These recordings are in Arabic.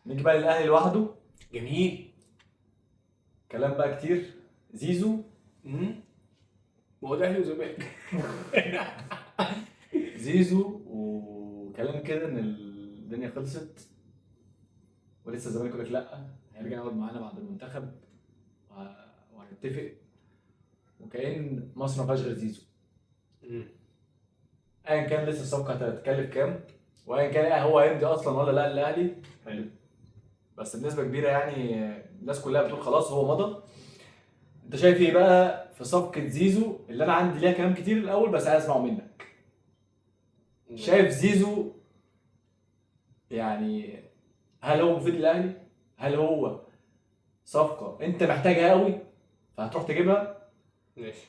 نيجي بقى للاهلي لوحده. جميل. كلام بقى كتير. زيزو. ما هو الاهلي وزمالك. زيزو وكلام كده ان الدنيا خلصت، ولسه الزمالك يقول لك لا هيرجع يقعد معانا بعد المنتخب وهنتفق، وكأن مصر ما فيهاش غير زيزو. ايا كان لسه الصفقه هتتكلف كام، وايا كان هو هيمضي اصلا ولا لا الاهلي. حلو. بس بنسبه كبيره يعني الناس كلها بتقول خلاص هو مضى. انت شايف ايه بقى في صفقه زيزو اللي انا عندي ليها كلام كتير الاول بس عايز اسمعه منك؟ شايف زيزو يعني هل هو مفيد للاهلي؟ هل هو صفقه انت محتاجها قوي فهتروح تجيبها؟ ماشي.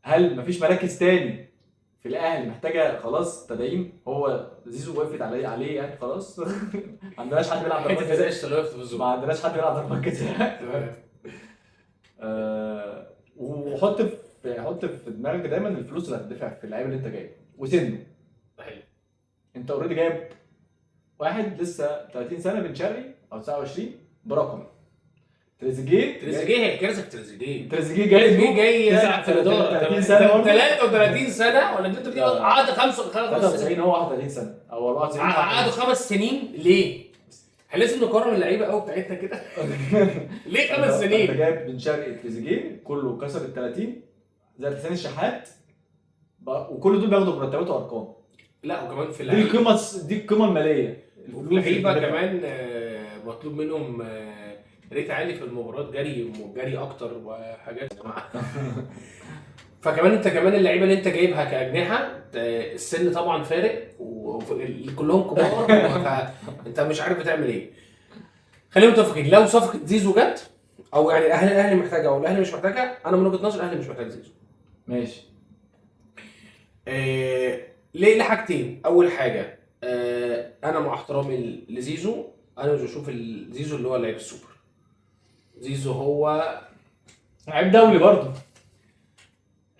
هل مفيش مراكز تاني في الاهلي محتاجه خلاص تدعيم؟ هو زيزو وقفت عليه يعني خلاص. ما عندناش حد بيلعب ضربات جزاء. ما عندناش حد بيلعب ضربات جزاء. وحط في دماغك دايما الفلوس اللي هتدفع في اللعيبه اللي انت جايبه وسنه. حلو. انت اوريدي جايب واحد لسه 30 سنه بن شرقي او 29 برقم. تريزيجيه هي كارثه في تريزيجيه جاي يلعب في الاداره 30 سنه برضه. 33 سنه ولا انت بتقول عقد 93 هو 31 سنه او 94 قعدوا 5 سنين ليه؟ احنا لازم نكرم اللعيبه قوي بتاعتنا كده. ليه 5 سنين؟ انت جايب بن شرقي تريزيجيه كله كسر ال 30 زي حسين الشحات وكل دول بياخدوا مرتبات وارقام. لا وكمان في دي القيمه الماليه. اللعيبه كمان مطلوب منهم ريت عالي في المباريات، جري اكتر وحاجات. فكمان انت كمان اللعيبه اللي انت جايبها كاجنحه السن طبعا فارق وكلهم كبار. فانت مش عارف بتعمل ايه. خلينا متفقين لو صفقه زيزو جت او يعني الاهلي محتاجها او الاهلي مش محتاجها، انا من وجهه نظري الاهلي مش محتاج زيزو. ماشي. ليه؟ لحاجتين. اول حاجه انا مع احترامي لزيزو، انا مش بشوف زيزو اللي هو لعيب السوبر. زيزو هو لعيب دولي برضه.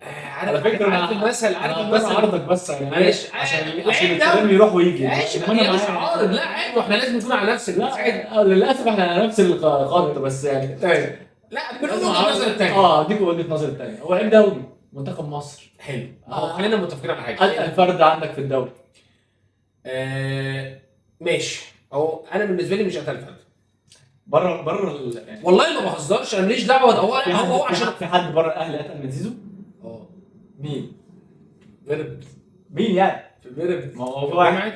على فكره عارف المثل عرضك بس يعني معلش عشان الكلام يروح ويجي. ماشي انا مش عارض، لا عادي واحنا لازم نكون على نفس للاسف احنا على نفس الخط بس يعني. لا بنقول وجهه نظر الثانيه. دي وجهه نظر الثانيه. هو لعيب دولي منتخب مصر. حلو. خلينا متفقين على حاجه. اتقل فرد عندك في الدوري. ماشي. اهو انا بالنسبه لي مش اتقل فرد بره يعني. والله ما بهزرش، انا ماليش دعوه. هو عشان في حد بره الاهلي اتقل من زيزو؟ مين؟ بيراميدز. مين يعني؟ في بيراميدز. ما هو واحد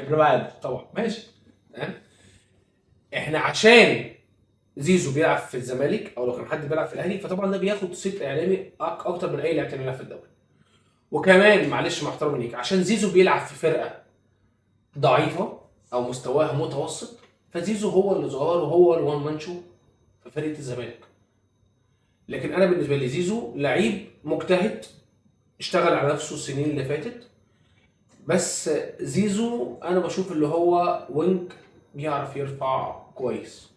طبعا. ماشي. احنا عشان زيزو بيلعب في الزمالك او لو كان حد بيلعب في الاهلي فطبعا ده بياخد صيت اعلامي اكتر من اي لاعب تاني بيلعب في الدوري. وكمان معلش مع احترامي ليك، عشان زيزو بيلعب في فرقه ضعيفه او مستواها متوسط، فزيزو هو اللي ظهر وهو الوان مان شو في فرقه الزمالك. لكن انا بالنسبه لي زيزو لعيب مجتهد اشتغل على نفسه السنين اللي فاتت. بس زيزو انا بشوف اللي هو وينج بيعرف يرفع كويس،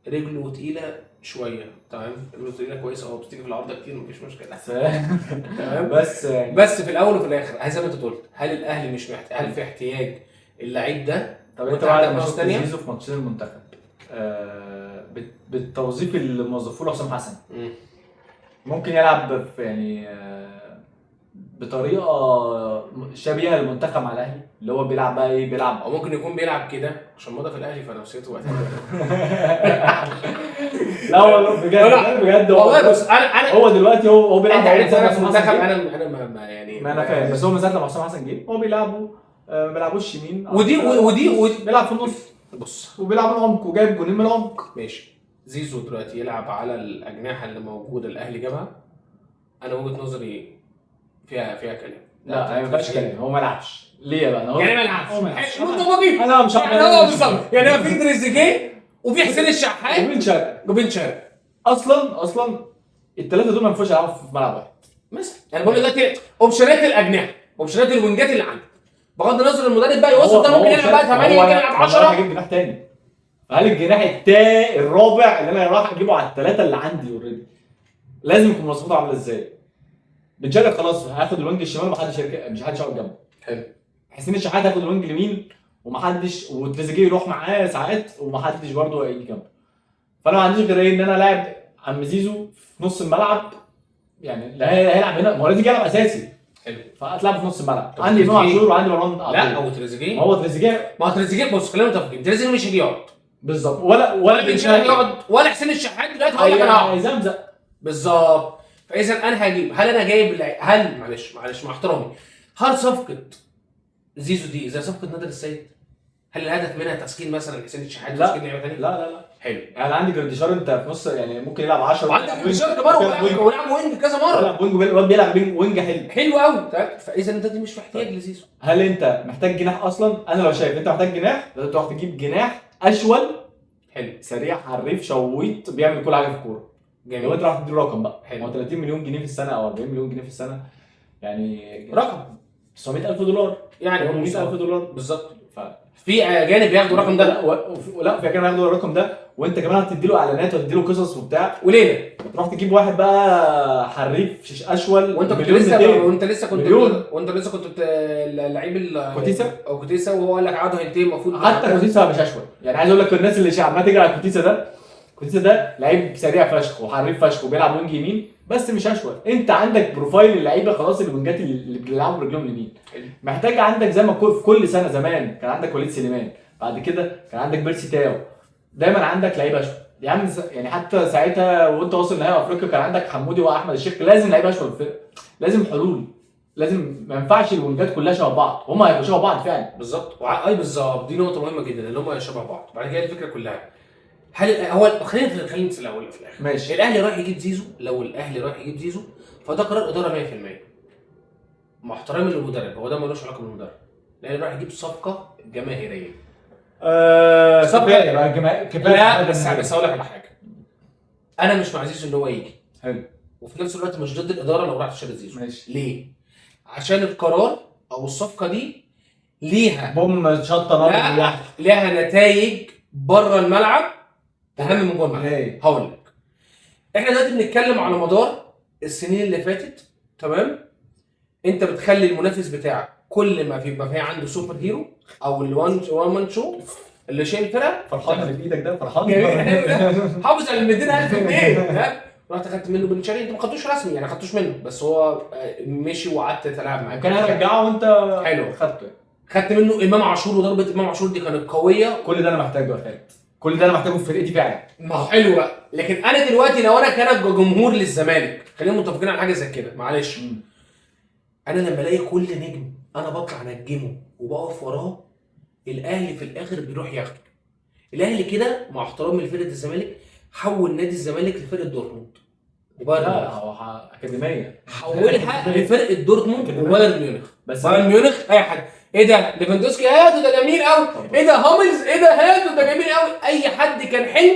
رجله تقيله شويه. تمام. رجله تقيله كويسه بتيجي في العرض كتير مفيش مشكله. تمام. بس في الاول وفي الاخر زي ما انت قلت، هل الاهلي مش محتاج؟ هل في احتياج اللعيب ده؟ طب انت بعد ما شفت زيزو في ماتشين المنتخب بالتوظيف اللي موظفوه له حسام حسن ممكن يلعب في يعني بطريقه شبيهه للمنتخب مع الاهلي اللي هو بيلعب بقى ايه؟ بيلعب او ممكن يكون بيلعب كده عشان مضى في الاهلي فنفسيته وقتها. لا والله بجد والله. بص انا هو دلوقتي هو بيلعب في المنتخب. انا ما يعني ما انا فاهم. بس هو من ساعه لما حسام حسن جه هو بيلعبوا ما بيلعبوش يمين ودي بيلعب في النص. بص وبيلعب العمق وجايب جولين من العمق. ماشي. زيزو دلوقتي يلعب على الاجنحه اللي موجوده الاهلي جابها، انا وجهه نظري فيها كلام. لا ما ينفعش كلام. هو ما لعبش ليه بقى؟ يعني ما لعبش. انا مش هو بالظبط يعني في تريزيجيه وفي حسين الشحات وبن شرقي اصلا الثلاثه دول ما ينفعش يلعبوا في ملعب واحد مثلا. يعني بقول دلوقتي اوبشنات الاجنحه، اوبشنات الوينجات اللي عندك، بغض النظر المدرب بقى يوصل ده ممكن يلعب بقى 8 ممكن يلعب 10. هجيب جناح تاني. فهل الجناح الرابع اللي انا راح اجيبه على الثلاثه اللي عندي اوريدي لازم يكون مظبوط عامله ازاي؟ بن شرقي خلاص هياخد الوينج الشمال ومحدش مش حدش هيقعد جنبه. حلو. حسين الشحات هياخد الوينج اليمين ومحدش، وتريزيجيه يروح معاه ساعات ومحدش برضه هيجي جنبه. فانا ما عنديش غير ايه ان انا لاعب عم زيزو في نص الملعب، يعني لا هيلعب هنا، ما هو لازم يلعب اساسي. حلو. فهتلعب في نص الملعب، عندي امام عاشور وعندي مروان عطية. لا هو تريزيجيه، ما هو تريزيجيه، ما هو تريزيجيه بص خلينا متفقين، تريزيجيه مش هيجي يقعد بالظبط، ولا بن شرقي يقعد ولا حسين الشحات دلوقتي هقول لك انا هقعد هيزمزق بالظبط. فاذا انا هجيب، هل انا جايب هل معلش مع احترامي، هل صفقه زيزو دي زي صفقه نادر السيد؟ هل الهدف منها تسكين مثلا حسين الشحات لا. تسكين لعيبه ثانيه؟ لا حلو. يعني عندي جراديشار انت في نص، يعني ممكن يلعب 10 وعندك بشار كمان ولعب وينج كذا مره، بيلعب وينج، الواد بيلعب وينج حلو قوي. فاذا انت دي مش محتاج لزيزو. هل انت محتاج جناح اصلا؟ انا لو شايف انت محتاج جناح لازم تروح تجيب جناح اشول حلو سريع حريف شويط بيعمل كل حاجه في الكوره. جميل. لو انت راح تديله رقم بقى، حلو. هو 30 مليون جنيه في السنه او 40 مليون جنيه في السنه، يعني رقم $900,000 يعني $800,000 بالظبط. ف في اجانب ياخدوا الرقم ده، لا في كمان هياخدوا الرقم ده، وانت كمان هتدي له اعلانات وتدي له قصص وبتاع، وليله تروح تجيب واحد بقى حريف اشول وانت كنت مليون لسه 200. وانت لسه كنت كوتيسا؟ كوتيسا وهو قال لك عقده هينتهي المفروض. حتى كوتيسا مش اشول، يعني عايز اقول لك الناس اللي عماله تجري على كوتيسا ده لعيب سريع فشخ وحريف فشخ وبيلعب وينج يمين بس مش اشول. انت عندك بروفايل اللعيبه خلاص، الوينجات اللي بيلعبوا برجلهم اليمين، محتاج عندك زي ما في كل سنه زمان كان عندك وليد سليمان، بعد كده كان عندك بيرسي تاو، دايما عندك لعيبه اشول. يعني حتى ساعتها وانت واصل نهائي افريقيا كان عندك حمودي واحمد الشيخ، لازم لعيبه اشول في الفرقه، لازم حلول، لازم ما ينفعش الوينجات كلها شبه بعض، هم هيبقوا شبه بعض فعلا. بالظبط اي بالظبط، دي نقطه مهمه جدا ان هم شبه بعض. بعد كده الفكره كلها، هل هو خلينا في الاول وفي الاخر ماشي. الاهلي رايح يجيب زيزو، لو الاهلي رايح يجيب زيزو فده قرار اداره 100%، مع احترامي للمدرب، هو ده ملوش علاقه بالمدرب. الاهلي رايح يجيب صفقه جماهيريه. كفايه بقى كفايه. لا بس هقول لك على حاجه، انا مش مع زيزو ان هو يجي، حلو، وفي نفس الوقت مش ضد الاداره لو راحت تشتري زيزو. ماشي. ليه؟ عشان القرار او الصفقه دي ليها بوم شطه نار، ليها نتائج بره الملعب اهم من جوه الملعب. هقول لك، احنا دلوقتي بنتكلم على مدار السنين اللي فاتت، تمام؟ انت بتخلي المنافس بتاعك كل ما يبقى في عنده سوبر هيرو او الوان مان شو اللي شايل الفرقه، فرحان اللي في ايدك ده، فرحان حافظ على ال 200,000 جنيه، رحت اخدت منه بن شرقي، انت ما خدتوش رسمي يعني، ما خدتوش منه بس هو مشي وقعدت تلعب معاه، كان هيرجعه وانت حلو خدته. خدت منه امام عاشور، وضربه امام عاشور دي كانت قويه. كل ده انا محتاجه يا خالد، كل ده انا محتاجه في فرقتي فعلا. ما هو حلو بقى، لكن انا دلوقتي لو انا كان جمهور للزمالك، خلينا متفقين على حاجه زي كده، معلش انا لما الاقي كل نجم انا بطلع انجمه وبقف وراه، الاهلي في الاخر بيروح ياخده. الاهلي كده مع احترامي لفرقه الزمالك حول نادي الزمالك لفرقه دورتموند وبايرن لا ميونخ، هو اكاديميه، حولها لفرقه دورتموند وبايرن ميونخ. بس بايرن ميونخ اي حد، ايه ده ليفاندوسكي هاته ده جميل قوي، ايه ده هاملز ايه ده هاته ده جميل قوي، اي حد كان حلو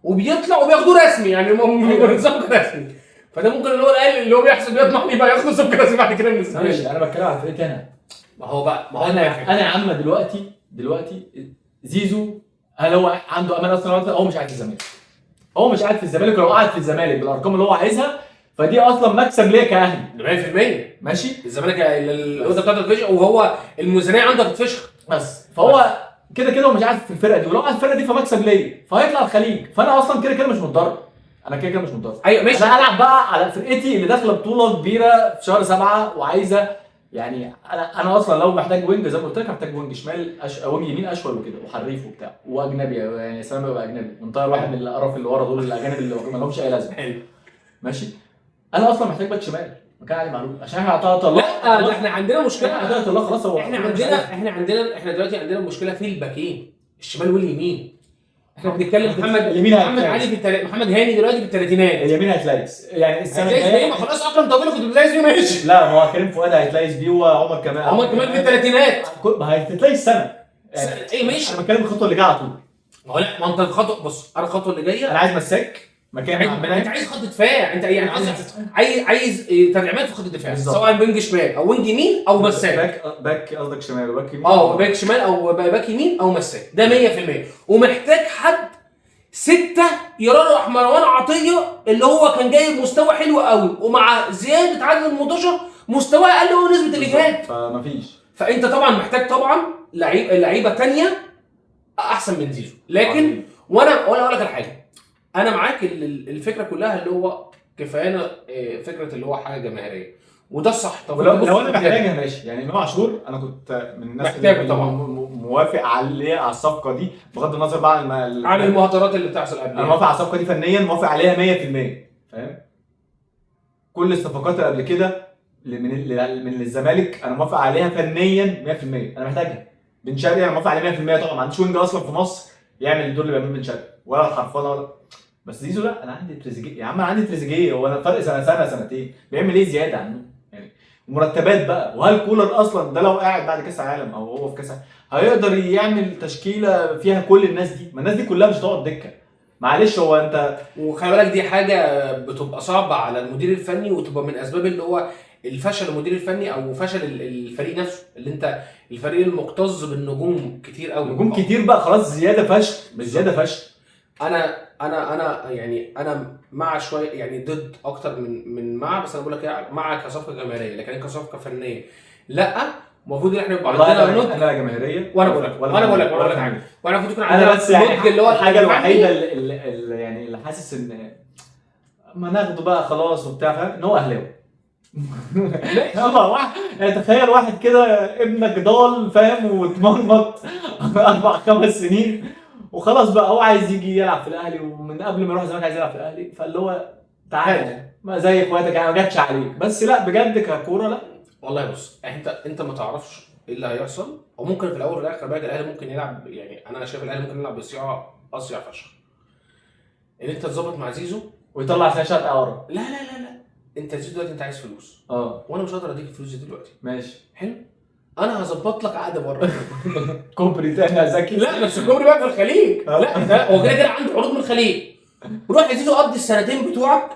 وبيطلع وبياخدوه رسمي، يعني صفقه رسمي. فده ممكن اللي هو الاهلي اللي هو بيحسب بيطمح يبقى ياخدوا صفقه رسمي بعد كده من الزمالك. ماشي، انا بتكلم على فرقتي انا. ما هو انا يا عم دلوقتي زيزو، هل هو عنده امان اصلا؟ هو مش قاعد في الزمالك، هو مش قاعد في الزمالك، ولو قاعد في الزمالك بالارقام اللي هو عايزها فدي اصلا مكسب ليا كاهلي 100%. ماشي. الزمالك الاوضه بتاعته بتتفشخ، وهو الميزانيه عنده بتتفشخ بس فهو كده هو مش قاعد في الفرقه دي، ولو قاعد في الفرقه دي فمكسب ليا، فهيطلع الخليج، فانا اصلا كده مش متضرر، انا كده مش متضرر. ايوه ماشي. انا العب بقى على فرقتي اللي داخله بطوله كبيره في شهر 7 وعايزه، يعني انا اصلا لو محتاج وينج زي ما قلت لك، محتاج وينج شمال وينج يمين اشول وكده وحريف وبتاع واجنبي، يعني سلام يبقى اجنبي، منطقه واحد من القرف اللي ورا دول الاجانب اللي ما لهمش اي لازمه. حلو ماشي. انا اصلا محتاج باك شمال مكان علي معلول، عشان احنا عطاها الله. لا ده احنا عندنا مشكله، عطاها الله خلاص. هو احنا دلوقتي عندنا مشكله في الباكين الشمال واليمين. احنا بنتكلم محمد اليمين، محمد علي محمد هاني دلوقتي في الثلاثينات، اليمين هيتلايس يعني السنه الجايه. ما خلاص اكرم طويل كنت بتلاقي فيه ماشي. لا ما هو كريم فؤاد هيتلايس بيه وعمر كمال في الثلاثينات، ما هتتلايس سنه يعني. ايه ماشي، انا بتكلم الخطوه اللي جايه على طول. ما هو لا، ما انت الخطوه، بص انا الخطوه اللي جايه انا عايز مساك مكان انت عايز خط دفاع، انت يعني عايز تدعيمات في خط الدفاع، سواء وينج شمال او وينج يمين او مساك. باك قصدك شمال وباك يمين؟ باك شمال او باك يمين او مساك، ده 100%. ومحتاج حد 6 يرى مروان عطيه اللي هو كان جايب مستوى حلو قوي، ومع زياده عدد المنتشر مستواه اقل ونسبه الاجهاد، فمفيش. فانت طبعا محتاج طبعا لعيبه تانية احسن من زيزو، لكن وانا اقول لك الحاجه، انا معاك الفكره كلها اللي هو كفايه فكره اللي هو حاجه جماهيريه، وده الصح. طب لو انا محتاجها ماشي، يعني امام عاشور انا كنت من الناس اللي طبعا موافق على الصفقه دي، بغض النظر بقى عن المهاترات اللي بتحصل قبل. انا موافق على الصفقه دي فنيا، موافق عليها 100%، فاهم؟ كل الصفقات اللي قبل كده من الزمالك انا موافق عليها فنيا 100%، انا محتاجها. بن شرقي انا موافق عليه 100% طبعا، ما عنديش وينج اصلا في مصر يعمل الدور اللي بيعمله بن شرقي ولا الحرفانه ولا. بس زيزو لا، انا عندي تريزيجيه يا عم، انا عندي تريزيجيه، هو انا فرق سنه سنتين بيعمل ايه زياده عنه يعني؟ مرتبات بقى، وهل كولر اصلا ده لو قاعد بعد كاس العالم او هو في كاس هيقدر يعمل تشكيله فيها كل الناس دي؟ ما الناس دي كلها مش هتقعد دكه، معلش. هو انت وخلي بالك دي حاجه بتبقى صعبه على المدير الفني، وتبقى من اسباب اللي هو الفشل المدير الفني او فشل الفريق نفسه، اللي انت الفريق المكتظ بالنجوم كتير قوي، نجوم كتير بقى خلاص، زياده فشل مش زياده فشل. انا يعني انا مع شويه، يعني ضد اكتر من مع، بس انا بقول لك مع كصفقه جماهيريه، لكن كصفقه فنيه لا. المفروض ان احنا يبقى عندنا نضج. انا جماهيريه وانا بقول لك حاجه، وانا المفروض يكون عندنا انا بس يعني نضج اللي هو الحاجه الوحيده اللي يعني اللي حاسس ان ما ناخده بقى خلاص وبتاع، فاهم؟ ان هو اهلاوي. يعني تخيل واحد كده ابنك ضال، فاهم؟ واتمرمط 4-5 سنين وخلاص بقى هو عايز يجي يلعب في الاهلي، ومن قبل ما يروح الزمالك عايز يلعب في الاهلي، فاللي هو تعالى ما زي اخواتك يعني، ما جاتش عليك. بس لا بجد ككوره لا والله. بص انت ما تعرفش ايه اللي هيحصل، او ممكن في الاول والاخر بقى الاهلي ممكن يلعب، يعني انا شايف الاهلي ممكن يلعب بصياعه اصيع فشخ، ان انت تظبط مع زيزو ويطلع فيها شات اعاره. لا انت زيزو دلوقتي انت عايز فلوس، وانا مش هقدر اديك الفلوس دي دلوقتي. ماشي حلو، انا هظبط لك قعده بره. كوبري تاني يا زكي. لا بس الكوبري بقى في الخليج. لا هو كده عنده عروض من الخليج، روح يا زيزو قضي السنتين بتوعك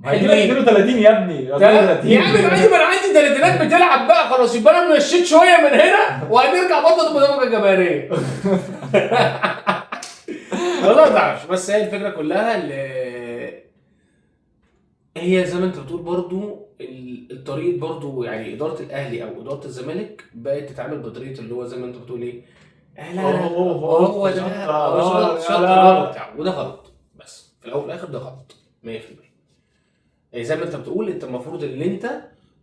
حلوين. 32 يا ابني، 32 يا عم. انا عندي تلاتينات بتلعب بقى خلاص، يبقى انا مشيت شويه من هنا وهنرجع برضه المسابقه الجماهيريه. والله ما تعرفش، بس هي الفكره كلها اللي هي زي ما انت بتقول برضو الطريقه برضو، يعني اداره الاهلي او اداره الزمالك بقت تتعامل بطريقه اللي هو زي ما انت بتقول ايه، لا هو ده شطر وبتاع، وده غلط. بس في الاول والاخر ده غلط 100%. يعني زي ما انت بتقول، انت المفروض ان انت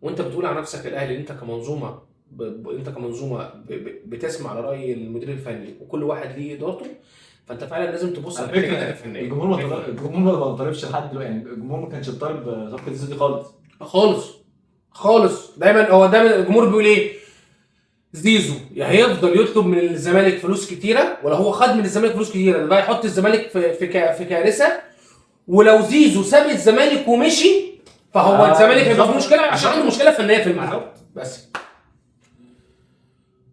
وانت بتقول على نفسك الاهلي انت كمنظومه انت كمنظومه بتسمع لراي المدير الفني، وكل واحد ليه ادارته، فانت فعلا لازم تبص على الفكره الفنيه. الجمهور ما طالبش لحد دلوقتي، يعني الجمهور ما كانش طالب صفقه زيزو دي خالص. دايما الجمهور بيقول ايه؟ زيزو يا هيفضل يطلب من الزمالك فلوس كتيره، ولا هو خد من الزمالك فلوس كتيره ده بقى يحط الزمالك في كارثه، ولو زيزو ساب الزمالك ومشي فهو الزمالك هيبقى في مشكله عشان عنده مشكله فنيه في الملعب بس.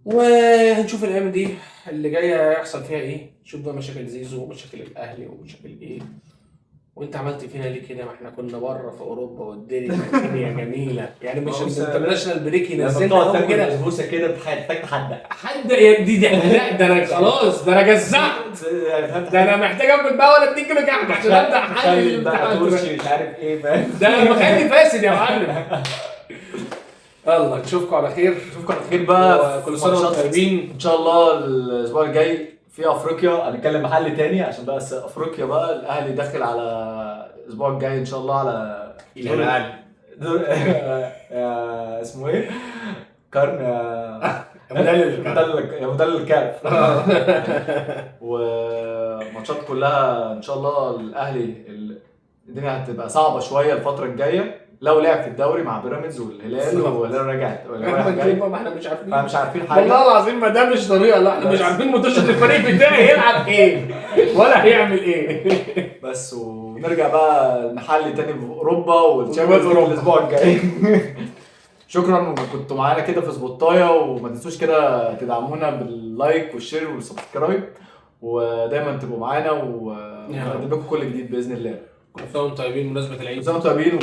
وهنشوف الايام دي اللي جايه هيحصل فيها ايه، شوف بقى مشاكل زيزو ومشاكل الاهلي ومشاكل ايه، وانت عملت فينا ليه كده؟ ما احنا كنا بره في اوروبا والدنيا جميله، يعني مش الانترناشونال بريك ينزلنا كده بسبوسه كده تحتاج حد يا دي لا ده انا خلاص، ده انا جزعت، ده انا محتاج اكل بقى ولا 2 كيلو كحك عشان ابدا حل بقى ترشي مش عارف ايه، فاهم؟ ده انا مخلي فاسد يا معلم. يلا نشوفكم على خير بقى. كل سنه وانتم طيبين. ان شاء الله الاسبوع الجاي في افريقيا هنتكلم محل تاني، عشان بقى افريقيا بقى الاهلي داخل على الاسبوع الجاي ان شاء الله على الهلال. اسمه ايه؟ كارن يا مدلل الكاف. وماتشات كلها ان شاء الله الاهلي الدنيا هتبقى صعبه شويه الفتره الجايه، لو لعب في الدوري مع بيراميدز والهلال والهلال رجعت ما احنا مش عارفين حاجه والله العظيم. ما ده مش طريقه، لا احنا مش عارفين منتشر الفريق بتاعي يلعب ايه ولا هيعمل ايه. بس ونرجع بقى نحل تاني في اوروبا والتشامبيونز الاسبوع الجاي. شكرا انكم كنتوا معانا كده في سبوتايه، وما تنسوش كده تدعمونا باللايك والشير والسبسكرايب، ودايما تبقوا معانا ونقدم لكم كل جديد باذن الله. كل سنه وانتم طيبين بمناسبه العيد. كل سنه وانتم طيبين.